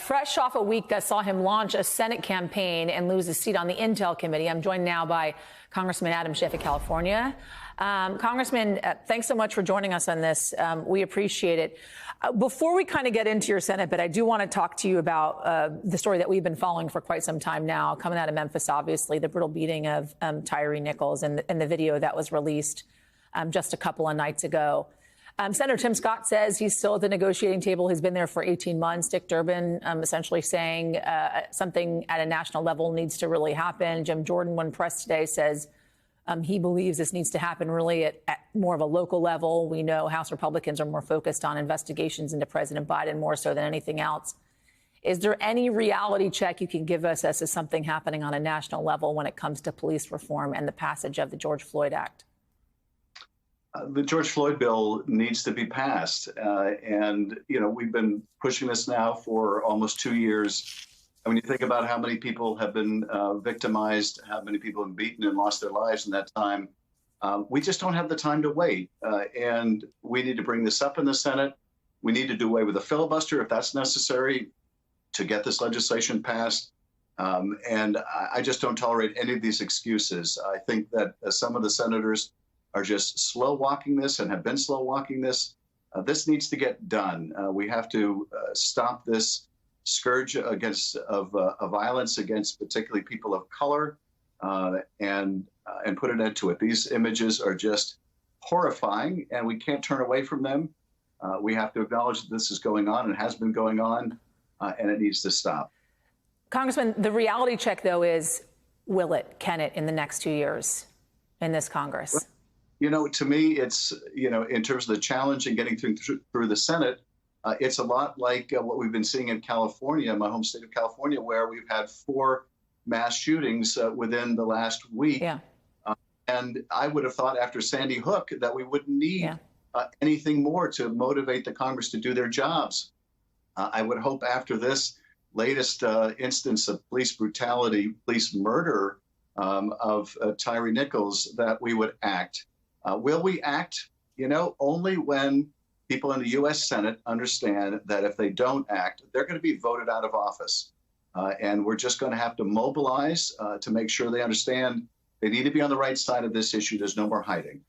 Fresh off a week that saw him launch a Senate campaign and lose his seat on the Intel Committee, I'm joined now by Congressman Adam Schiff of California. Congressman, thanks so much for joining us on this. We appreciate it. Before we kind of get into your Senate bid, I do want to talk to you about the story that we've been following for quite some time now, coming out of Memphis, obviously, the brutal beating of Tyre Nichols and the video that was released just a couple of nights ago. Senator Tim Scott says he's still at the negotiating table. He's been there for 18 months. Dick Durbin essentially saying something at a national level needs to really happen. Jim Jordan, when pressed today, says he believes this needs to happen really at more of a local level. We know House Republicans are more focused on investigations into President Biden more so than anything else. Is there any reality check you can give us as to something happening on a national level when it comes to police reform and the passage of the George Floyd Act? The George Floyd bill needs to be passed. And, you know, we've been pushing this now for almost 2 years. And when you think about how many people have been victimized, how many people have been beaten and lost their lives in that time, we just don't have the time to wait. And we need to bring this up in the Senate. We need to do away with a filibuster if that's necessary to get this legislation passed. And I just don't tolerate any of these excuses. I think that some of the senators are just slow walking this and have been slow walking this. This needs to get done. We have to stop this scourge of violence against particularly people of color and put an end to it. These images are just horrifying and we can't turn away from them. We have to acknowledge that this is going on and has been going on and it needs to stop. Congressman, the reality check, though, is will it, can it, in the next 2 years in this Congress? Well, you know, to me, it's, you know, in terms of the challenge in getting through the Senate, it's a lot like what we've been seeing in California, my home state of California, where we've had 4 mass shootings within the last week. Yeah. And I would have thought after Sandy Hook that we wouldn't need anything more to motivate the Congress to do their jobs. I would hope after this latest instance of police brutality, police murder of Tyre Nichols, that we would act. Will we act? You know, only when people in the U.S. Senate understand that if they don't act, they're going to be voted out of office. And we're just going to have to mobilize to make sure they understand they need to be on the right side of this issue. There's no more hiding.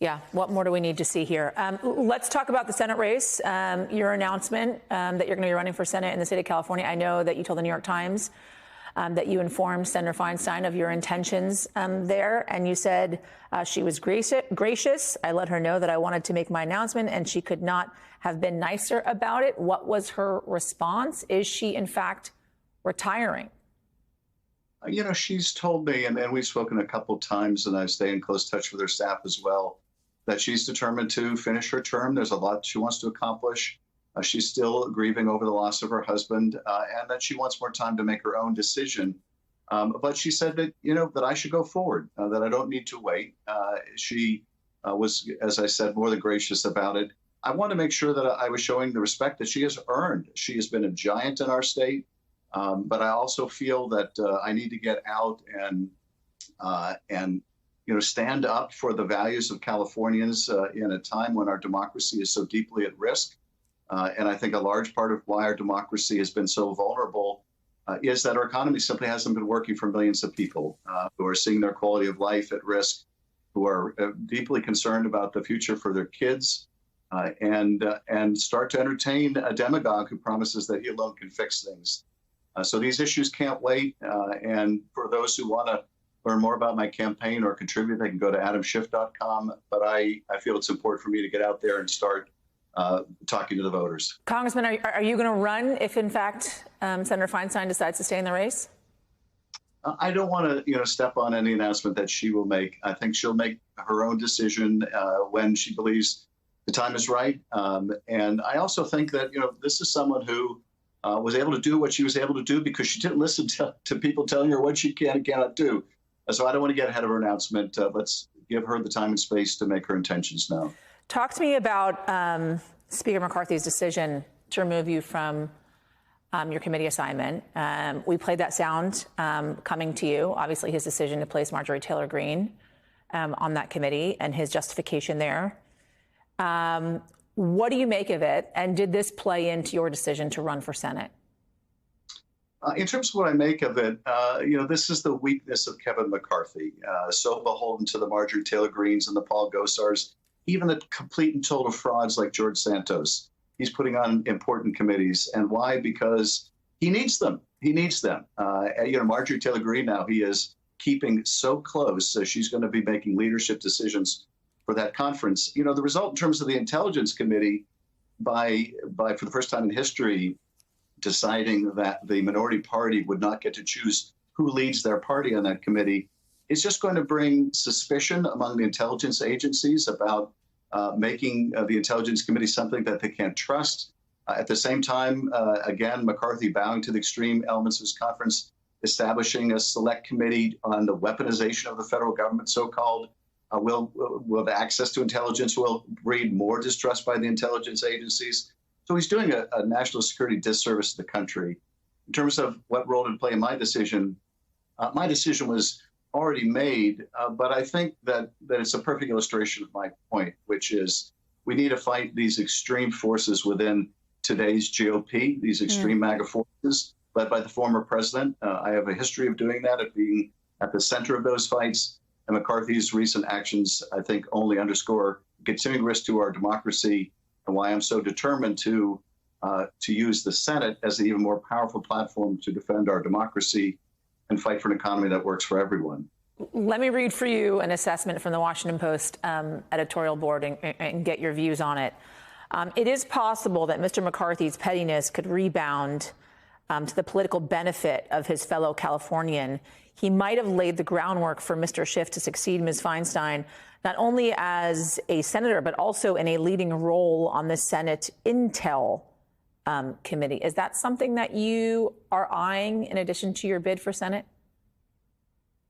Yeah. What more do we need to see here? Let's talk about the Senate race. Your announcement that you're going to be running for Senate in the state of California. I know that you told the New York Times that you informed Senator Feinstein of your intentions there. And you said she was gracious. I let her know that I wanted to make my announcement and she could not have been nicer about it. What was her response? Is she, in fact, retiring? You know, she's told me, and we've spoken a couple of times, and I stay in close touch with her staff as well, that she's determined to finish her term. There's a lot she wants to accomplish. She's still grieving over the loss of her husband, and that she wants more time to make her own decision. But she said that, you know, that I should go forward, that I don't need to wait. She was, as I said, more than gracious about it. I want to make sure that I was showing the respect that she has earned. She has been a giant in our state, but I also feel that I need to get out and you know, stand up for the values of Californians in a time when our democracy is so deeply at risk. And I think a large part of why our democracy has been so vulnerable is that our economy simply hasn't been working for millions of people who are seeing their quality of life at risk, who are deeply concerned about the future for their kids, and start to entertain a demagogue who promises that he alone can fix things. So these issues can't wait. And for those who want to learn more about my campaign or contribute, they can go to adamschiff.com. But I feel it's important for me to get out there and start talking to the voters. Congressman, are you going to run if, in fact, Senator Feinstein decides to stay in the race? I don't want to, you know, step on any announcement that she will make. I think she'll make her own decision when she believes the time is right. And I also think that, you know, this is someone who was able to do what she was able to do because she didn't listen to people telling her what she can and cannot do. So I don't want to get ahead of her announcement. Let's give her the time and space to make her intentions known. Talk to me about Speaker McCarthy's decision to remove you from your committee assignment. We played that sound coming to you, obviously his decision to place Marjorie Taylor Greene on that committee and his justification there. What do you make of it? And did this play into your decision to run for Senate? In terms of what I make of it, this is the weakness of Kevin McCarthy, so beholden to the Marjorie Taylor Greenes and the Paul Gosars, even the complete and total frauds like George Santos. He's putting on important committees. And why? Because he needs them. He needs them. Marjorie Taylor Greene now, he is keeping so close. So she's going to be making leadership decisions for that conference. The result in terms of the Intelligence Committee by for the first time in history, deciding that the minority party would not get to choose who leads their party on that committee is just going to bring suspicion among the intelligence agencies about making the Intelligence Committee something that they can't trust. At the same time, again, McCarthy bowing to the extreme elements of his conference, establishing a select committee on the weaponization of the federal government, so-called, will have access to intelligence, will breed more distrust by the intelligence agencies. So he's doing a national security disservice to the country. In terms of what role to play in my decision was already made, but I think that it's a perfect illustration of my point, which is we need to fight these extreme forces within today's GOP, these extreme MAGA forces led by the former president. I have a history of doing that, of being at the center of those fights. And McCarthy's recent actions, I think, only underscore continuing risk to our democracy and why I'm so determined to use the Senate as an even more powerful platform to defend our democracy and fight for an economy that works for everyone. Let me read for you an assessment from the Washington Post editorial board and get your views on it. It is possible that Mr. McCarthy's pettiness could rebound to the political benefit of his fellow Californian. He might have laid the groundwork for Mr. Schiff to succeed Ms. Feinstein, not only as a senator, but also in a leading role on the Senate Intel Committee. Is that something that you are eyeing in addition to your bid for Senate?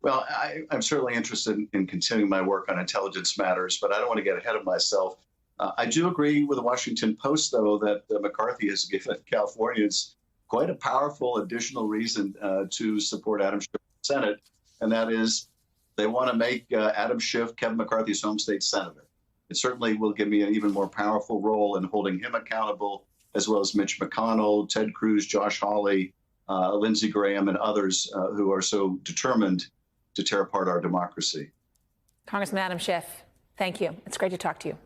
Well, I'm certainly interested in continuing my work on intelligence matters, but I don't want to get ahead of myself. I do agree with the Washington Post, though, that McCarthy has given Californians quite a powerful additional reason to support Adam Schiff in the Senate, and that is they want to make Adam Schiff Kevin McCarthy's home state senator. It certainly will give me an even more powerful role in holding him accountable, as well as Mitch McConnell, Ted Cruz, Josh Hawley, Lindsey Graham, and others who are so determined to tear apart our democracy. Congressman Adam Schiff, thank you. It's great to talk to you.